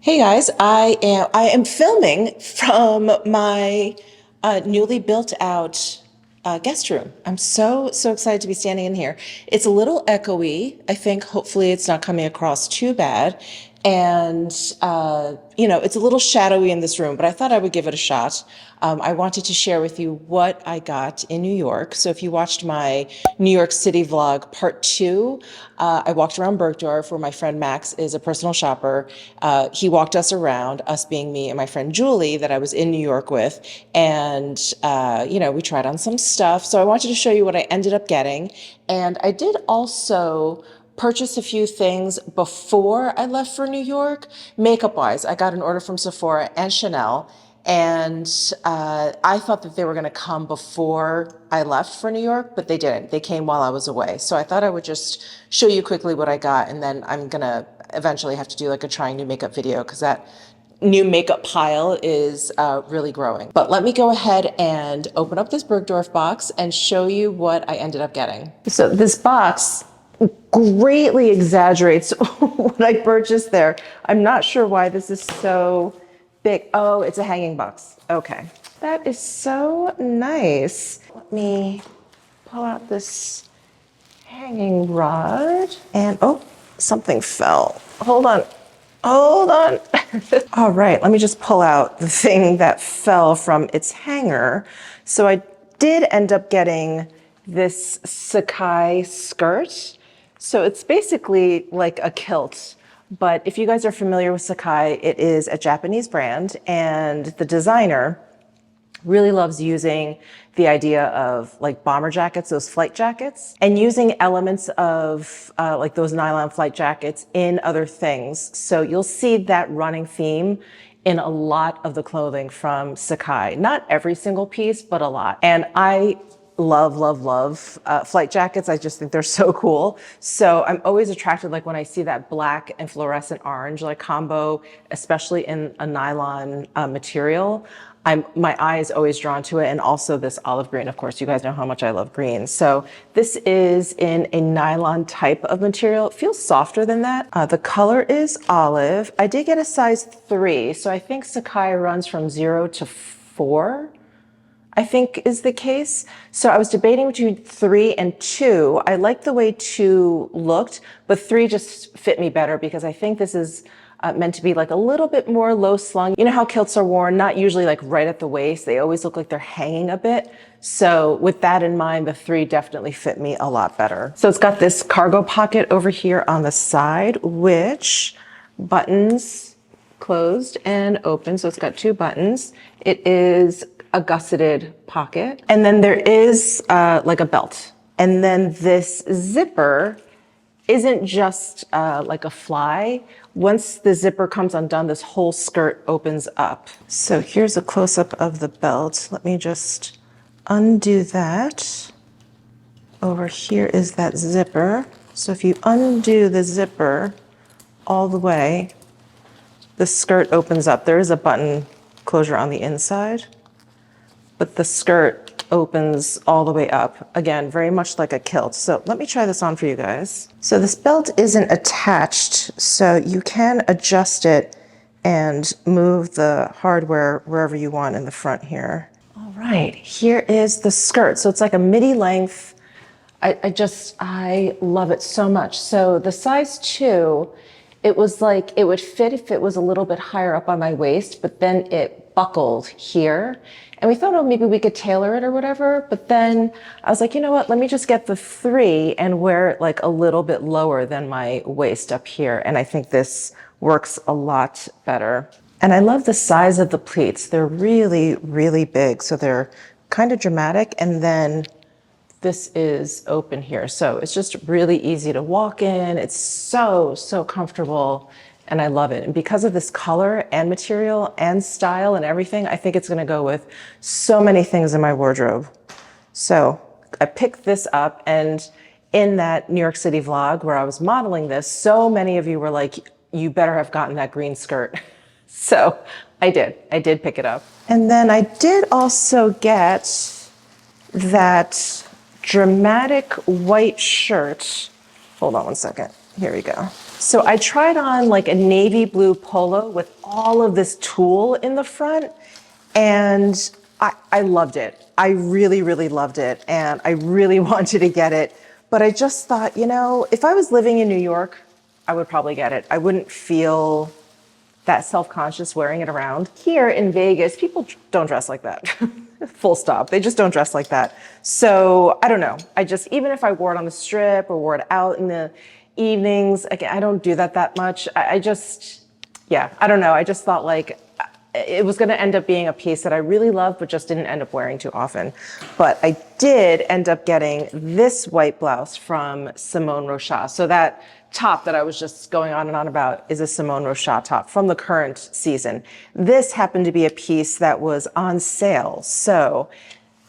Hey guys, I am filming from my newly built out guest room. I'm so excited to be standing in here. It's a little echoey. I think hopefully it's not coming across too bad. And it's a little shadowy in this room, but I thought I would give it a shot. I wanted to share with you what I got in New York. So if you watched my New York City vlog part two, I walked around Bergdorf where my friend Max is a personal shopper. He walked us around, us being me and my friend Julie that I was in New York with. And, we tried on some stuff. So I wanted to show you what I ended up getting. And I did also purchase a few things before I left for New York, makeup wise. I got an order from Sephora and Chanel. And I thought that they were going to come before I left for New York, but they didn't. They came while I was away. So I thought I would just show you quickly what I got, and then I'm going to eventually have to do like a trying new makeup video because that new makeup pile is really growing. But let me go ahead and open up this Bergdorf box and show you what I ended up getting. So this box greatly exaggerates what I purchased there. I'm not sure why this is so big. Oh, it's a hanging box. Okay. That is so nice. Let me pull out this hanging rod and oh, something fell. Hold on. Hold on. All right, let me just pull out the thing that fell from its hanger. So I did end up getting this Sakai skirt. So it's basically like a kilt. But if you guys are familiar with Sakai, it is a Japanese brand, and the designer really loves using the idea of like bomber jackets, those flight jackets, and using elements of like those nylon flight jackets in other things. So you'll see that running theme in a lot of the clothing from Sakai. Not every single piece, but a lot. And I love flight jackets. I just think they're so cool. So I'm always attracted, like when I see that black and fluorescent orange like combo, especially in a nylon material, my eye is always drawn to it. And also this olive green, of course, you guys know how much I love green. So this is in a nylon type of material. It feels softer than that. The color is olive. I did get a size 3. So I think Sakai runs from 0 to 4. I think is the case. So I was debating between 3 and 2. I like the way 2 looked, but 3 just fit me better because I think this is meant to be like a little bit more low slung. You know how kilts are worn, not usually like right at the waist. They always look like they're hanging a bit. So with that in mind, the 3 definitely fit me a lot better. So it's got this cargo pocket over here on the side, which buttons closed and open. So it's got 2 buttons. It is a gusseted pocket. And then there is like a belt. And then this zipper isn't just like a fly. Once the zipper comes undone, this whole skirt opens up. So here's a close-up of the belt. Let me just undo that. Over here is that zipper. So if you undo the zipper all the way, the skirt opens up. There is a button closure on the inside, but the skirt opens all the way up. Again, very much like a kilt. So let me try this on for you guys. So this belt isn't attached, so you can adjust it and move the hardware wherever you want in the front here. All right, here is the skirt. So it's like a midi length. I love it so much. So the size 2, it was like, it would fit if it was a little bit higher up on my waist, but then it buckled here. And we thought, oh, maybe we could tailor it or whatever. But then I was like, you know what, let me just get the 3 and wear it like a little bit lower than my waist up here. And I think this works a lot better. And I love the size of the pleats. They're really big. So they're kind of dramatic. And then this is open here. So it's just really easy to walk in. It's so comfortable. And I love it. And because of this color and material and style and everything, I think it's gonna go with so many things in my wardrobe. So I picked this up, and in that New York City vlog where I was modeling this, so many of you were like, you better have gotten that green skirt. So I did pick it up. And then I did also get that dramatic white shirt. Hold on one second. Here we go. So I tried on like a navy blue polo with all of this tulle in the front, and I loved it. I really, really loved it, and I really wanted to get it. But I just thought, you know, if I was living in New York, I would probably get it. I wouldn't feel that self-conscious wearing it around. Here in Vegas, people don't dress like that. Full stop. They just don't dress like that. So I don't know. I just, even if I wore it on the strip or wore it out in the evenings, again, I don't do that much. I just, yeah, I don't know. I just thought like it was going to end up being a piece that I really loved, but just didn't end up wearing too often. But I did end up getting this white blouse from Simone Rocha. So that top that I was just going on and on about is a Simone Rocha top from the current season. This happened to be a piece that was on sale. So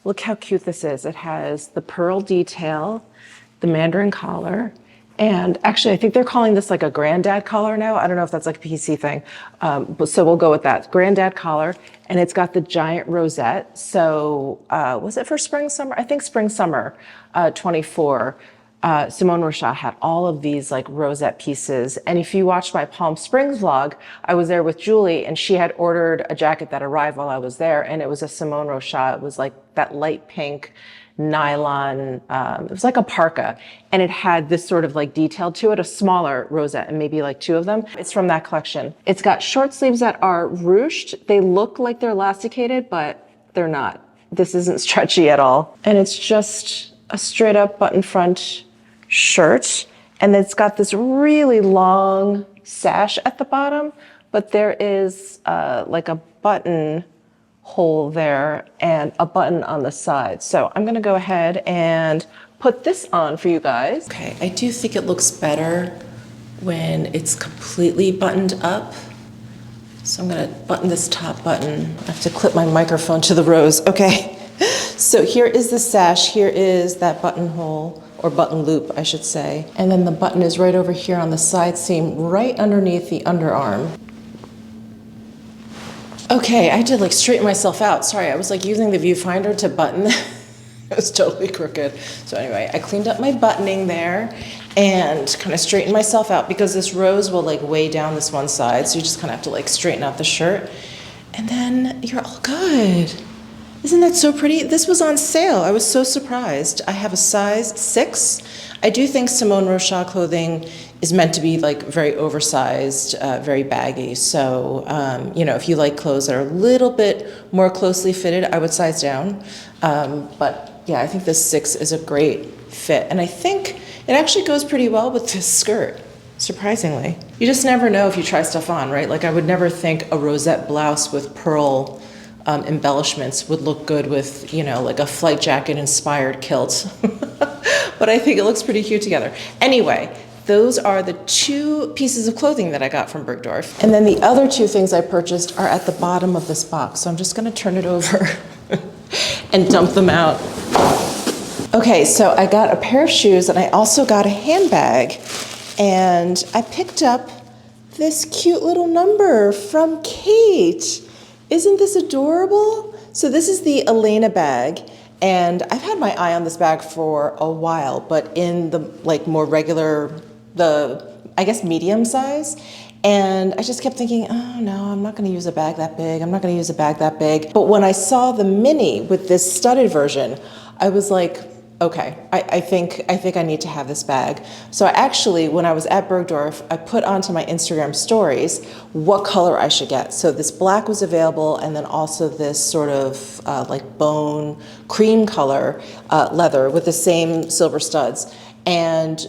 look how cute this is. It has the pearl detail, the mandarin collar, and actually I think they're calling this like a granddad collar now. I don't know if that's like a PC thing, but so we'll go with that. Granddad collar, and it's got the giant rosette. So was it for spring, summer? I think spring, summer 24. Simone Rocha had all of these like rosette pieces. And if you watched my Palm Springs vlog, I was there with Julie and she had ordered a jacket that arrived while I was there. And it was a Simone Rocha. It was like that light pink nylon, it was like a parka. And it had this sort of like detail to it, a smaller rosette and maybe like two of them. It's from that collection. It's got short sleeves that are ruched. They look like they're elasticated, but they're not. This isn't stretchy at all. And it's just a straight up button front shirt, and it's got this really long sash at the bottom, but there is like a button hole there and a button on the side. So I'm gonna go ahead and put this on for you guys. Okay, I do think it looks better when it's completely buttoned up. So I'm gonna button this top button. I have to clip my microphone to the rose, okay. So here is the sash, here is that buttonhole, or button loop, I should say. And then the button is right over here on the side seam, right underneath the underarm. Okay, I did like straighten myself out. Sorry, I was like using the viewfinder to button. It was totally crooked. So anyway, I cleaned up my buttoning there and kind of straightened myself out because this rose will like weigh down this one side. So you just kind of have to like straighten out the shirt and then you're all good. Isn't that so pretty? This was on sale. I was so surprised. I have a size 6. I do think Simone Rocha clothing is meant to be like very oversized, very baggy. So, you know, if you like clothes that are a little bit more closely fitted, I would size down. But yeah, I think this 6 is a great fit. And I think it actually goes pretty well with this skirt, surprisingly. You just never know if you try stuff on, right? Like I would never think a rosette blouse with pearl embellishments would look good with, you know, like a flight jacket inspired kilt. But I think it looks pretty cute together. Anyway, those are the 2 pieces of clothing that I got from Bergdorf. And then the other 2 things I purchased are at the bottom of this box. So I'm just gonna turn it over and dump them out. Okay, so I got a pair of shoes and I also got a handbag. And I picked up this cute little number from KHAITE. Isn't this adorable? So this is the Elena bag, and I've had my eye on this bag for a while, but in the like more regular, I guess medium size. And I just kept thinking, oh no, I'm not gonna use a bag that big. I'm not gonna use a bag that big. But when I saw the mini with this studded version, I was like, okay, I think I need to have this bag. So I actually, when I was at Bergdorf, I put onto my Instagram stories what color I should get. So this black was available, and then also this sort of like bone cream color leather with the same silver studs. And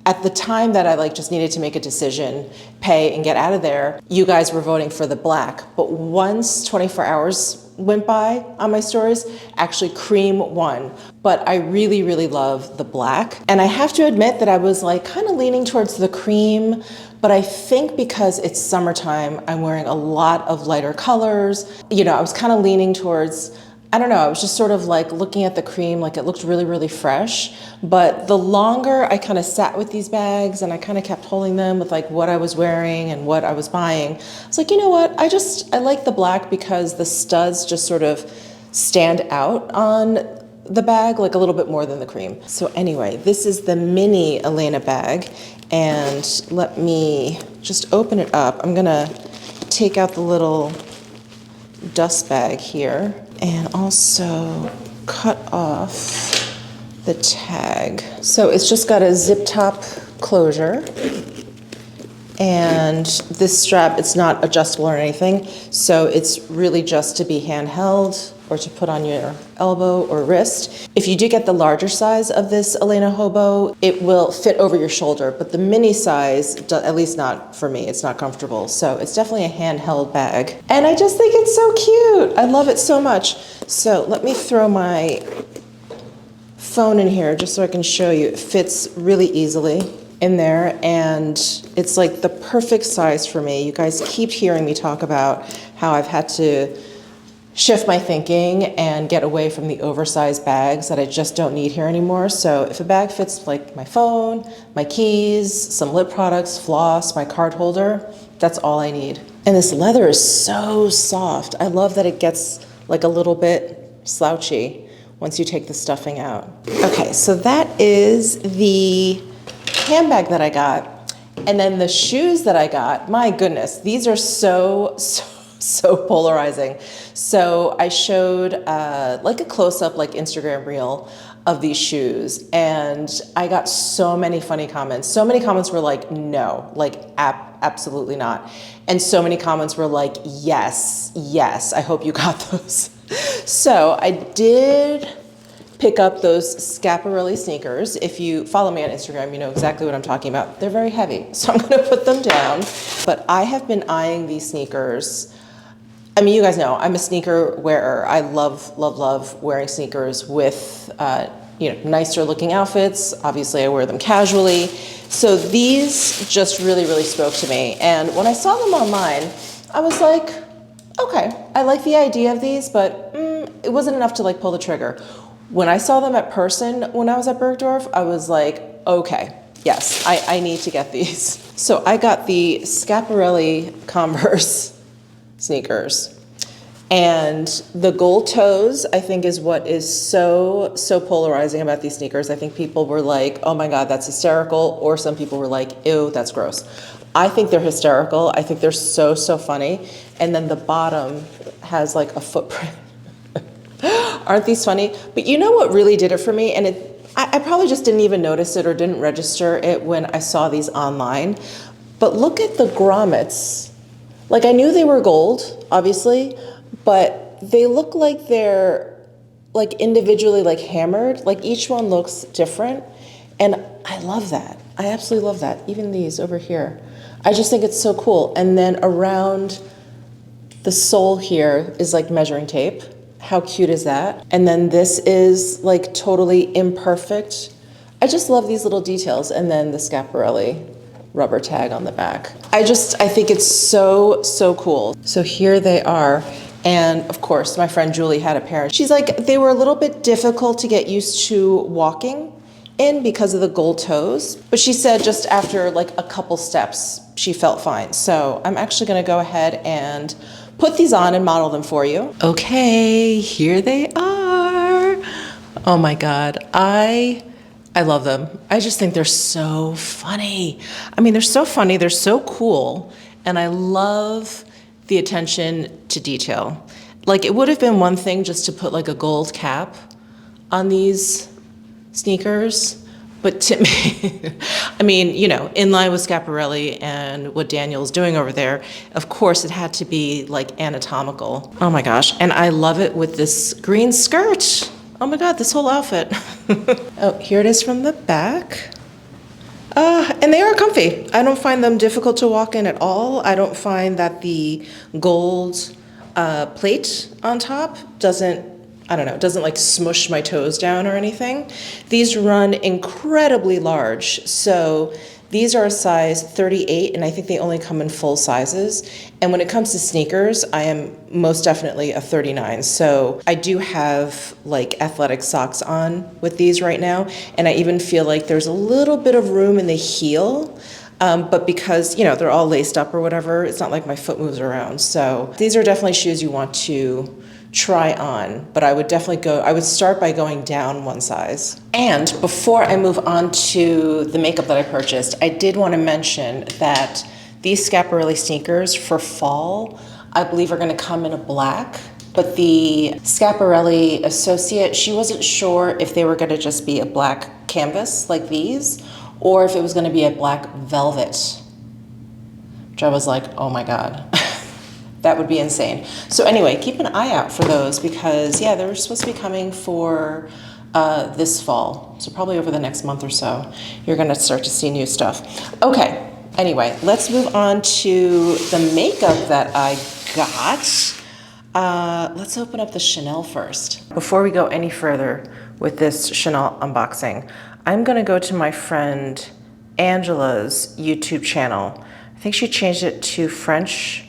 at the time that I like just needed to make a decision, pay and get out of there, you guys were voting for the black. But once 24 hours went by on my stories, actually cream won. But I really, really love the black. And I have to admit that I was like kind of leaning towards the cream, but I think because it's summertime, I'm wearing a lot of lighter colors. You know, I was kind of leaning towards, I don't know, I was just sort of like looking at the cream, like it looked really, really fresh. But the longer I kind of sat with these bags and I kind of kept holding them with like what I was wearing and what I was buying, I was like, you know what, I like the black because the studs just sort of stand out on the bag like a little bit more than the cream. So anyway, this is the mini Elena bag. And let me just open it up. I'm gonna take out the little dust bag here and also cut off the tag. So it's just got a zip top closure. And this strap, it's not adjustable or anything, so it's really just to be handheld or to put on your elbow or wrist. If you do get the larger size of this Elena Hobo, it will fit over your shoulder, but the mini size, at least not for me, it's not comfortable. So it's definitely a handheld bag. And I just think it's so cute. I love it so much. So let me throw my phone in here just so I can show you. It fits really easily in there, and it's like the perfect size for me. You guys keep hearing me talk about how I've had to shift my thinking and get away from the oversized bags that I just don't need here anymore. So if a bag fits like my phone, my keys, some lip products, floss, my card holder, that's all I need. And this leather is so soft. I love that it gets like a little bit slouchy once you take the stuffing out. Okay, so that is the handbag that I got. And then the shoes that I got, my goodness, these are so polarizing. So I showed like a close-up, like Instagram reel of these shoes, and I got so many funny comments. So many comments were like, no, like absolutely not. And so many comments were like, yes, I hope you got those. So I did pick up those Schiaparelli sneakers. If you follow me on Instagram, you know exactly what I'm talking about. They're very heavy, so I'm gonna put them down. But I have been eyeing these sneakers. I mean, you guys know, I'm a sneaker wearer. I love wearing sneakers with nicer looking outfits. Obviously, I wear them casually. So these just really spoke to me. And when I saw them online, I was like, okay, I like the idea of these, but it wasn't enough to like pull the trigger. When I saw them at person when I was at Bergdorf, I was like, okay, yes, I need to get these. So I got the Schiaparelli Converse sneakers. And the gold toes, I think, is what is so polarizing about these sneakers. I think people were like, oh my God, that's hysterical. Or some people were like, ew, that's gross. I think they're hysterical. I think they're so funny. And then the bottom has like a footprint. Aren't these funny? But you know what really did it for me? And I probably just didn't even notice it or didn't register it when I saw these online. But look at the grommets. Like, I knew they were gold, obviously, but they look like they're like individually like hammered. Like each one looks different. And I love that. I absolutely love that. Even these over here. I just think it's so cool. And then around the sole here is like measuring tape. How cute is that? And then this is like totally imperfect. I just love these little details. And then the Schiaparelli rubber tag on the back. I think it's so cool. So here they are. And of course, my friend Julie had a pair. She's like, they were a little bit difficult to get used to walking in because of the gold toes. But she said just after like a couple steps, she felt fine. So I'm actually gonna go ahead and put these on and model them for you. Okay, here they are. Oh my God, I love them. I just think they're so funny. I mean, they're so funny, they're so cool, and I love the attention to detail. Like, it would have been one thing just to put like a gold cap on these sneakers, but to me, I mean, you know, in line with Schiaparelli and what Daniel's doing over there, of course it had to be like anatomical. Oh my gosh, and I love it with this green skirt. Oh my God, this whole outfit. Oh, here it is from the back. And they are comfy. I don't find them difficult to walk in at all. I don't find that the gold plate on top doesn't like smush my toes down or anything. These run incredibly large. So these are a size 38, and I think they only come in full sizes. And when it comes to sneakers, I am most definitely a 39. So I do have like athletic socks on with these right now. And I even feel like there's a little bit of room in the heel. But because, you know, they're all laced up or whatever, it's not like my foot moves around. So these are definitely shoes you want to try on, but I would definitely I would start by going down one size. And before I move on to the makeup that I purchased, I did want to mention that these Schiaparelli sneakers for fall, I believe are going to come in a black, but the Schiaparelli associate, she wasn't sure if they were going to just be a black canvas like these, or if it was going to be a black velvet, which I was like, oh my God. That would be insane. So anyway, keep an eye out for those because yeah, they're supposed to be coming for this fall. So probably over the next month or so, you're gonna start to see new stuff. Okay, anyway, let's move on to the makeup that I got. Let's open up the Chanel first. Before we go any further with this Chanel unboxing, I'm gonna go to my friend Angela's YouTube channel. I think she changed it to French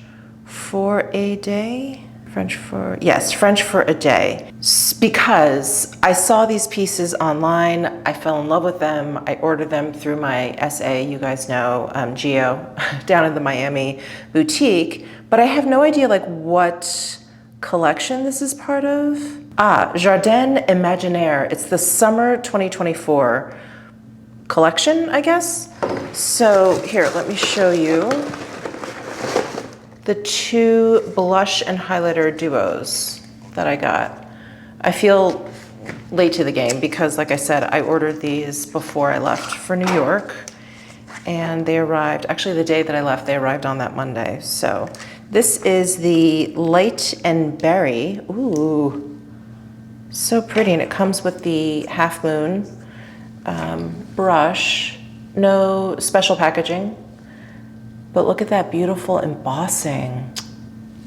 for a day? French for a day. Because I saw these pieces online, I fell in love with them, I ordered them through my SA, you guys know, Geo, down in the Miami boutique, but I have no idea like what collection this is part of. Jardin Imaginaire, it's the summer 2024 collection, I guess. So here, let me show you the two blush and highlighter duos that I got. I feel late to the game because like I said, I ordered these before I left for New York and they arrived, actually the day that I left, they arrived on that Monday. So this is the Light and Berry. Ooh, so pretty. And it comes with the Half Moon brush, no special packaging. But look at that beautiful embossing.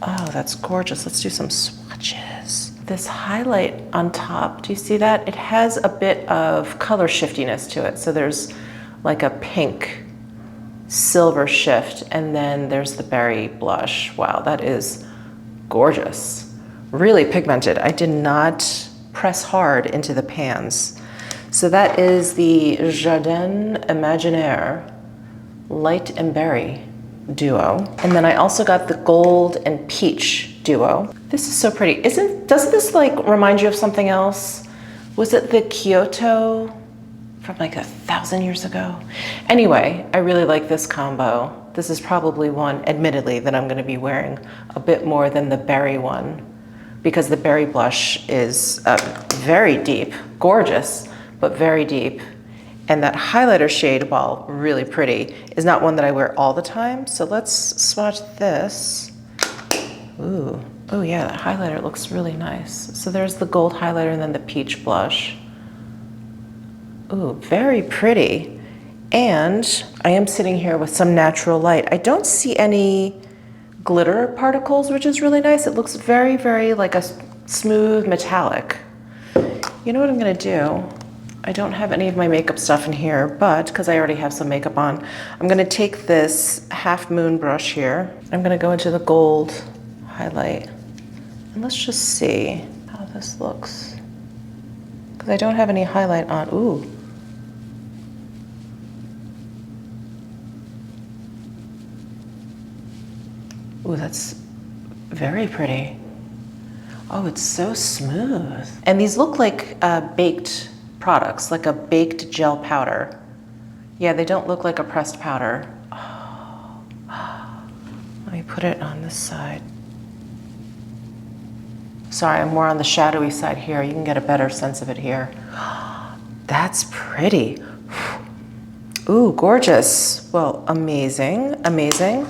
Oh, that's gorgeous. Let's do some swatches. This highlight on top, do you see that? It has a bit of color shiftiness to it. So there's like a pink silver shift, and then there's the berry blush. Wow, that is gorgeous. Really pigmented. I did not press hard into the pans. So that is the Jardin Imaginaire Light and Berry duo. And then I also got the Gold and Peach duo. This is so pretty. Doesn't this like remind you of something else? Was it the Kyoto from like 1,000 years ago? Anyway, I really like this combo. This is probably one, admittedly, that I'm gonna be wearing a bit more than the berry one because the berry blush is very deep, gorgeous, but very deep. And that highlighter shade, while really pretty, is not one that I wear all the time. So let's swatch this. Ooh, oh yeah, that highlighter looks really nice. So there's the gold highlighter and then the peach blush. Ooh, very pretty. And I am sitting here with some natural light. I don't see any glitter particles, which is really nice. It looks very, very like a smooth metallic. You know what I'm gonna do? I don't have any of my makeup stuff in here, but because I already have some makeup on, I'm gonna take this Half Moon brush here. I'm gonna go into the gold highlight. And let's just see how this looks. Because I don't have any highlight on. Ooh. Ooh, that's very pretty. Oh, it's so smooth. And these look like baked products, like a baked gel powder. Yeah, they don't look like a pressed powder. Oh. Let me put it on this side. Sorry, I'm more on the shadowy side here. You can get a better sense of it here. That's pretty. Ooh, gorgeous. Well, amazing, amazing.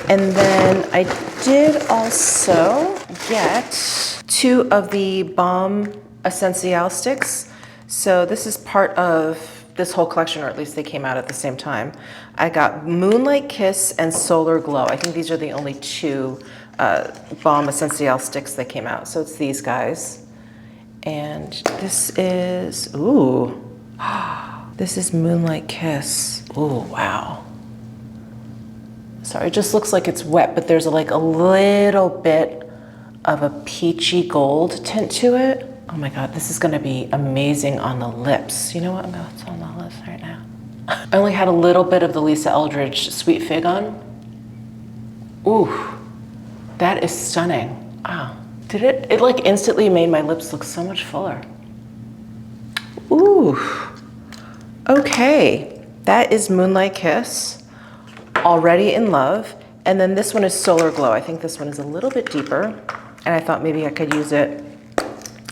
And then I did also get 2 of the Balm Essential sticks. So this is part of this whole collection, or at least they came out at the same time. I got Moonlight Kiss and Solar Glow. I think these are the only 2 Balm Essential sticks that came out. So it's these guys. And this is, ooh, this is Moonlight Kiss. Ooh, wow. Sorry, it just looks like it's wet, but there's like a little bit of a peachy gold tint to it. Oh my God, this is gonna be amazing on the lips. You know what, I'm gonna put on the lips right now. I only had a little bit of the Lisa Eldridge Sweet Fig on. Ooh, that is stunning. Wow. It like instantly made my lips look so much fuller. Ooh, okay. That is Moonlight Kiss, Already in Love. And then this one is Solar Glow. I think this one is a little bit deeper. And I thought maybe I could use it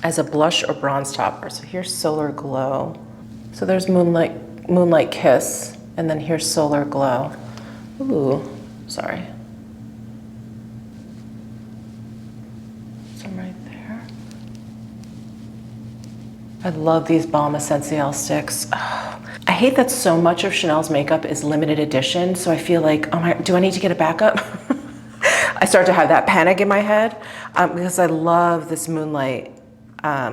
as a blush or bronze topper. So here's Solar Glow. So there's Moonlight Kiss, and then here's Solar Glow. Ooh, sorry. Some right there. I love these Balm Essential sticks. Oh, I hate that so much of Chanel's makeup is limited edition, so I feel like, oh my, do I need to get a backup? I start to have that panic in my head because I love this Moonlight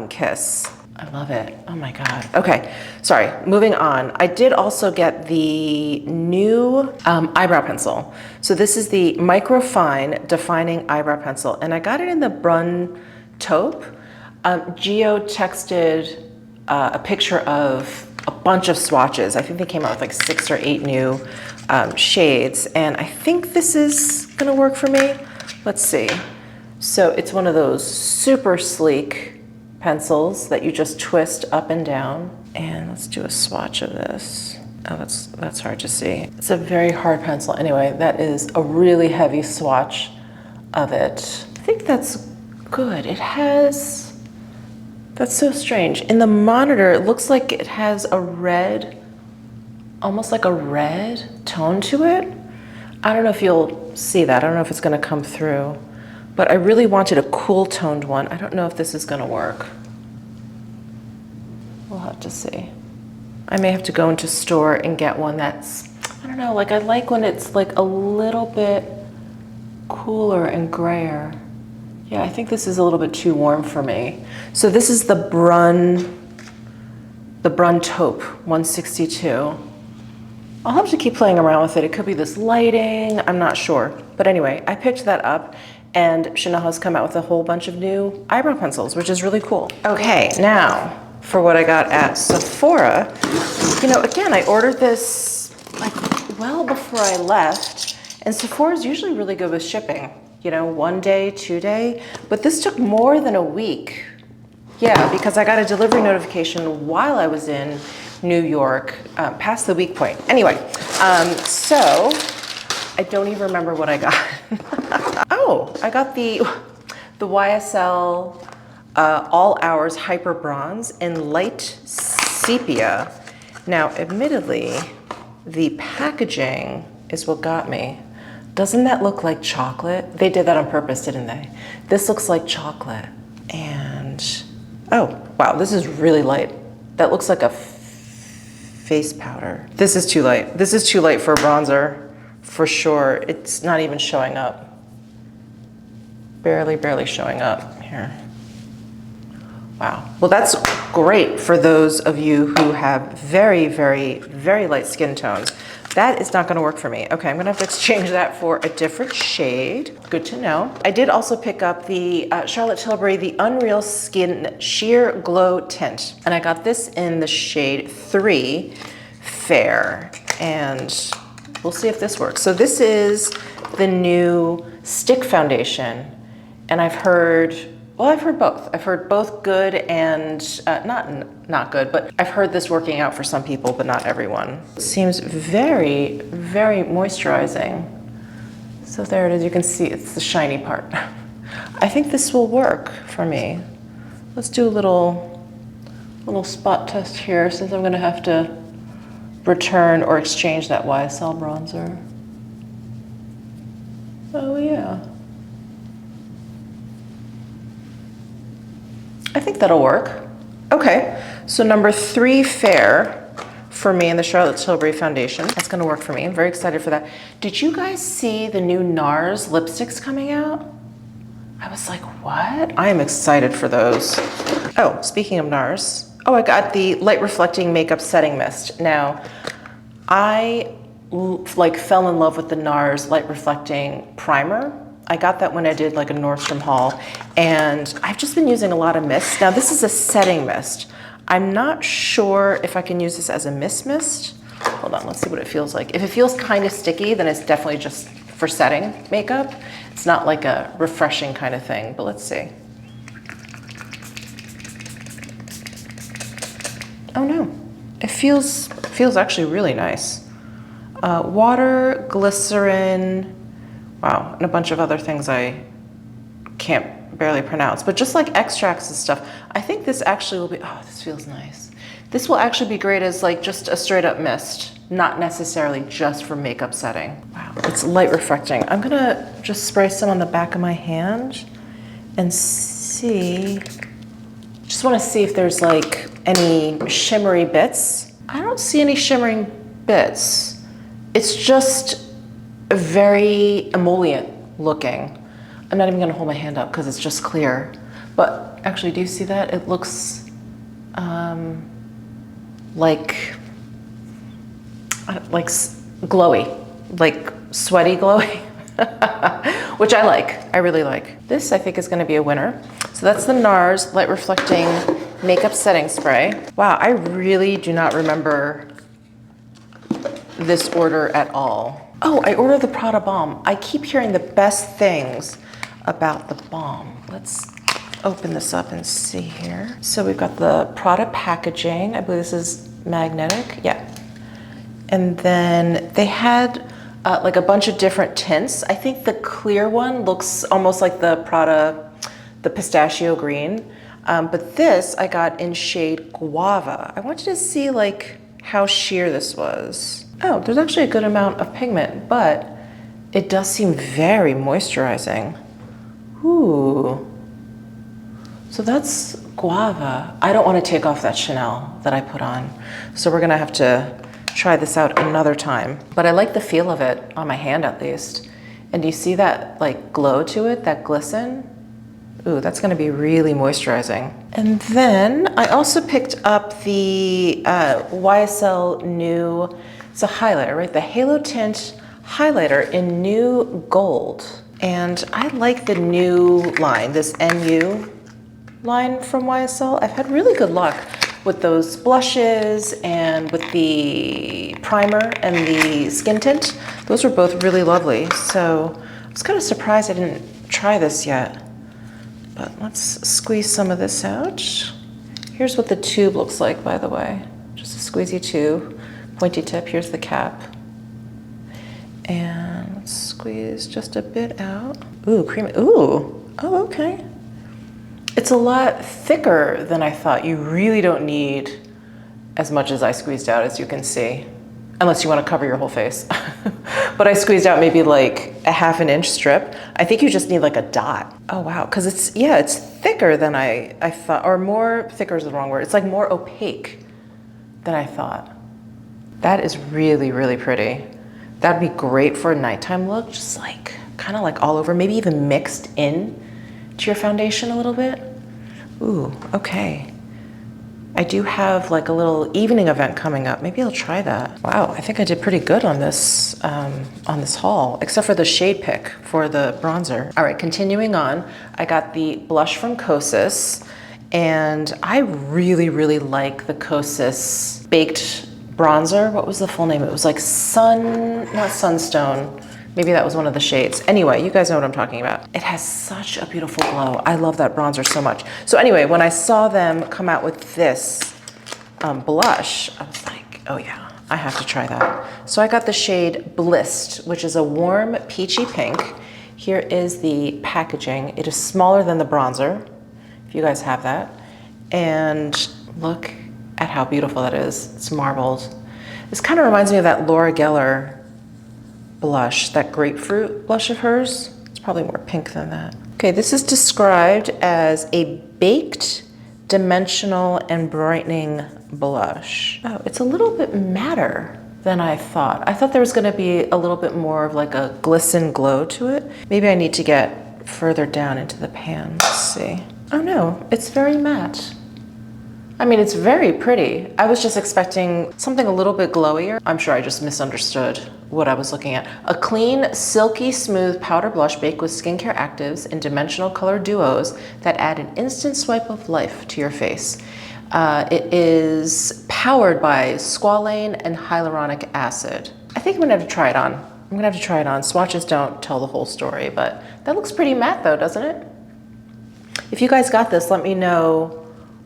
Kiss. I love it. Oh my God. Okay, sorry, moving on. I did also get the new eyebrow pencil. So this is the Microfine Defining Eyebrow Pencil, and I got it in the Brun Taupe. Gio texted a picture of a bunch of swatches. I think they came out with like 6 or 8 new shades, and I think this is gonna work for me. Let's see. So it's one of those super sleek pencils that you just twist up and down. And let's do a swatch of this. Oh, that's hard to see. It's a very hard pencil. Anyway, that is a really heavy swatch of it. I think that's good. It has, that's so strange. In the monitor, it looks like it has a red, almost like a red tone to it. I don't know if you'll see that. I don't know if it's gonna come through. But I really wanted a cool toned one. I don't know if this is gonna work. We'll have to see. I may have to go into store and get one that's, I don't know, like I like when it's like a little bit cooler and grayer. Yeah, I think this is a little bit too warm for me. So this is the Brun Taupe 162. I'll have to keep playing around with it. It could be this lighting, I'm not sure. But anyway, I picked that up. And Chanel has come out with a whole bunch of new eyebrow pencils, which is really cool. Okay, now for what I got at Sephora. You know, again, I ordered this like well before I left, and Sephora's usually really good with shipping. You know, 1 day, 2 day, but this took more than a week. Yeah, because I got a delivery notification while I was in New York, past the week point. Anyway, so I don't even remember what I got. Oh, I got the YSL All Hours Hyper Bronze in light sepia. Now, admittedly, the packaging is what got me. Doesn't that look like chocolate? They did that on purpose, didn't they? This looks like chocolate. And, oh, wow, this is really light. That looks like a face powder. This is too light. This is too light for a bronzer, for sure. It's not even showing up. Barely showing up here. Wow. Well, that's great for those of you who have very light skin tones. That is not gonna work for me. Okay, I'm gonna have to exchange that for a different shade. Good to know. I did also pick up the Charlotte Tilbury, the Unreal Skin Sheer Glow Tint. And I got this in the shade 3, Fair. And we'll see if this works. So this is the new stick foundation. And I've heard, well, I've heard both. I've heard both good and not good, but I've heard this working out for some people, but not everyone. It seems very moisturizing. So there it is, you can see it's the shiny part. I think this will work for me. Let's do a little spot test here since I'm gonna have to return or exchange that YSL bronzer. Oh yeah. I think that'll work. Okay, so number 3, Fair, for me in the Charlotte Tilbury foundation. That's gonna work for me. I'm very excited for that. Did you guys see the new NARS lipsticks coming out? I was like, what? I am excited for those. Oh, speaking of NARS, oh, I got the Light Reflecting Makeup Setting Mist. Now, I like fell in love with the NARS Light Reflecting Primer. I got that when I did like a Nordstrom haul, and I've just been using a lot of mist. Now this is a setting mist. I'm not sure if I can use this as a mist. Hold on, let's see what it feels like. If it feels kind of sticky, then it's definitely just for setting makeup. It's not like a refreshing kind of thing, but let's see. Oh no, it feels actually really nice. Water, glycerin, wow, and a bunch of other things I can't barely pronounce, but just like extracts and stuff. I think this actually will be, oh, this feels nice. This will actually be great as like just a straight up mist, not necessarily just for makeup setting. Wow, it's light reflecting. I'm gonna just spray some on the back of my hand and see, just wanna see if there's like any shimmery bits. I don't see any shimmering bits. It's just very emollient looking. I'm not even gonna hold my hand up because it's just clear. But actually, do you see that? It looks like glowy, like sweaty glowy, which I like, I really like. This I think is gonna be a winner. So that's the NARS Light Reflecting Makeup Setting Spray. Wow, I really do not remember this order at all. Oh, I ordered the Prada Balm. I keep hearing the best things about the balm. Let's open this up and see here. So we've got the Prada packaging. I believe this is magnetic, yeah. And then they had like a bunch of different tints. I think the clear one looks almost like the Prada, the pistachio green. But this I got in shade Guava. I wanted to see like how sheer this was. Oh, there's actually a good amount of pigment, but it does seem very moisturizing. Ooh. So that's Guava. I don't want to take off that Chanel that I put on. So we're gonna have to try this out another time. But I like the feel of it on my hand at least. And do you see that like glow to it, that glisten? Ooh, that's gonna be really moisturizing. And then I also picked up the YSL new, it's a highlighter, right? The Halo Tint highlighter in new gold. And I like the new line, this NU line from YSL. I've had really good luck with those blushes and with the primer and the skin tint. Those were both really lovely. So I was kind of surprised I didn't try this yet. But let's squeeze some of this out. Here's what the tube looks like, by the way. Just a squeezy tube, pointy tip. Here's the cap. And let's squeeze just a bit out. Ooh, creamy. Ooh, oh, okay. It's a lot thicker than I thought. You really don't need as much as I squeezed out, as you can see, unless you want to cover your whole face. But I squeezed out maybe like a ½ inch strip. I think you just need like a dot. Oh wow, because it's, yeah, it's thicker than I thought, or more, thicker is the wrong word. It's like more opaque than I thought. That is really, really pretty. That'd be great for a nighttime look, just like, kind of like all over, maybe even mixed in to your foundation a little bit. Ooh, okay. I do have like a little evening event coming up. Maybe I'll try that. Wow, I think I did pretty good on this haul, except for the shade pick for the bronzer. All right, continuing on, I got the blush from Kosas, and I really, really like the Kosas Baked bronzer. What was the full name? It was like not Sunstone. Maybe that was one of the shades. Anyway, you guys know what I'm talking about. It has such a beautiful glow. I love that bronzer so much. So anyway, when I saw them come out with this blush, I was like, oh yeah, I have to try that. So I got the shade Blissed, which is a warm peachy pink. Here is the packaging. It is smaller than the bronzer, if you guys have that. And look at how beautiful that is. It's marbled. This kind of reminds me of that Laura Geller blush, that grapefruit blush of hers. It's probably more pink than that. Okay, this is described as a baked, dimensional, and brightening blush. Oh, it's a little bit matter than I thought. I thought there was gonna be a little bit more of like a glisten glow to it. Maybe I need to get further down into the pan. Let's see. Oh no, it's very matte. I mean, it's very pretty. I was just expecting something a little bit glowier. I'm sure I just misunderstood what I was looking at. A clean, silky smooth powder blush baked with skincare actives and dimensional color duos that add an instant swipe of life to your face. It is powered by squalane and hyaluronic acid. I think I'm gonna have to try it on. I'm gonna have to try it on. Swatches don't tell the whole story, but that looks pretty matte though, doesn't it? If you guys got this, let me know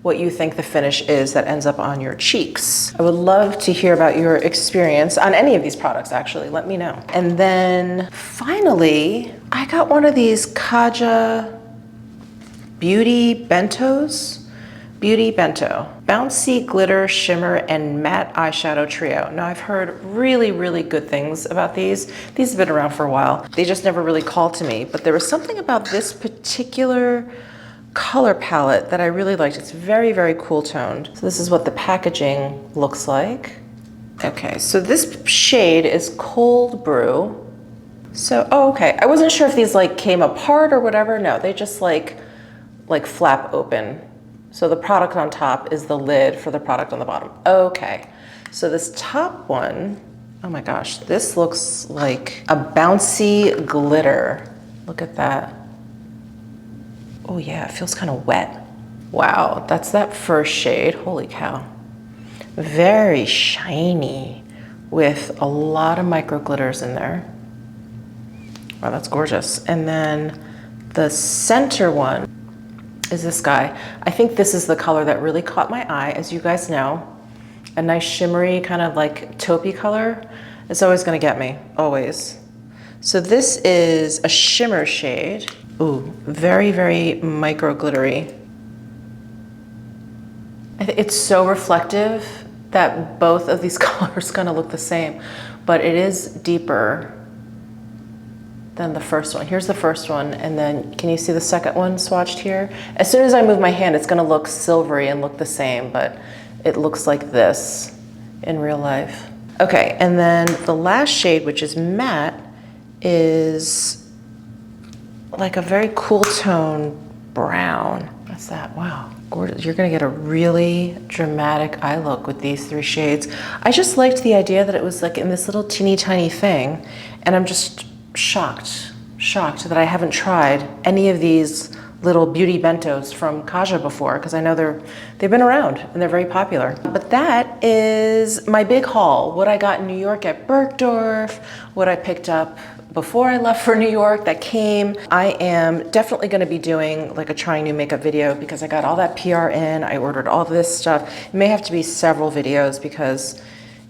what you think the finish is that ends up on your cheeks. I would love to hear about your experience on any of these products, actually. Let me know. And then finally, I got one of these KHAITE Beauty Bentos. Beauty Bento. Bouncy Glitter, Shimmer, and Matte Eyeshadow Trio. Now, I've heard really, really good things about these. These have been around for a while. They just never really called to me, but there was something about this particular color palette that I really liked. It's very, very cool toned. So this is what the packaging looks like. Okay, so this shade is Cold Brew. So, oh, okay. I wasn't sure if these like came apart or whatever. No, they just like flap open. So the product on top is the lid for the product on the bottom. Okay, so this top one, oh my gosh, this looks like a bouncy glitter. Look at that. Oh yeah, it feels kind of wet. Wow, that's that first shade, holy cow. Very shiny with a lot of micro glitters in there. Wow, that's gorgeous. And then the center one is this guy. I think this is the color that really caught my eye. As you guys know, a nice shimmery kind of like taupey color is always gonna get me, always. So this is a shimmer shade. Ooh, very, very micro glittery. It's so reflective that both of these colors kind of look the same, but it is deeper than the first one. Here's the first one, and then can you see the second one swatched here? As soon as I move my hand, it's gonna look silvery and look the same, but it looks like this in real life. Okay, and then the last shade, which is matte, is like a very cool tone brown. What's that? Wow, gorgeous. You're gonna get a really dramatic eye look with these three shades. I just liked the idea that it was like in this little teeny tiny thing, and I'm just shocked that I haven't tried any of these little beauty bentos from KHAITE before, because I know they've been around and they're very popular. But that is my big haul. What I got in New York at Bergdorf, what I picked up before I left for New York that came. I am definitely gonna be doing like a trying new makeup video because I got all that PR in, I ordered all this stuff. It may have to be several videos because,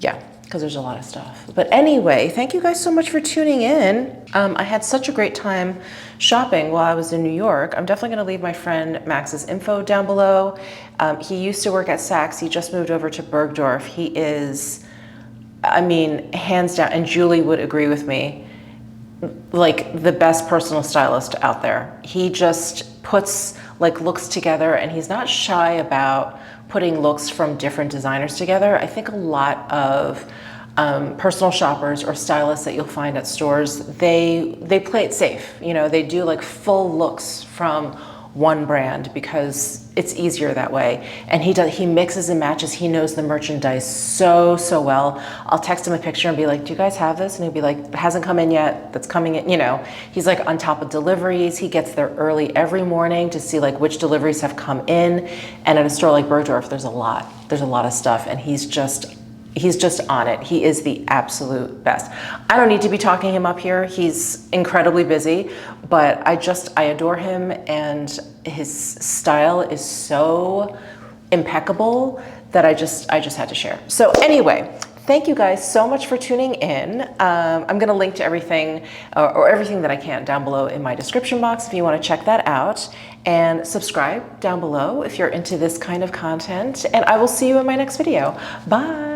yeah, because there's a lot of stuff. But anyway, thank you guys so much for tuning in. I had such a great time shopping while I was in New York. I'm definitely gonna leave my friend Max's info down below. He used to work at Saks. He just moved over to Bergdorf. He is, I mean, hands down, and Julie would agree with me, like the best personal stylist out there. He just puts like looks together, and he's not shy about putting looks from different designers together. I think a lot of personal shoppers or stylists that you'll find at stores, they play it safe. You know, they do like full looks from one brand because it's easier that way. And he mixes and matches. He knows the merchandise so well. I'll text him a picture and be like, do you guys have this? And he'll be like, it hasn't come in yet, that's coming in, you know. He's like on top of deliveries. He gets there early every morning to see like which deliveries have come in. And at a store like Bergdorf, there's a lot of stuff, and he's just on it. He is the absolute best. I don't need to be talking him up here. He's incredibly busy, but I adore him, and his style is so impeccable that I just had to share. So anyway, thank you guys so much for tuning in. I'm gonna link to everything or everything that I can down below in my description box if you wanna check that out, and subscribe down below if you're into this kind of content, and I will see you in my next video. Bye.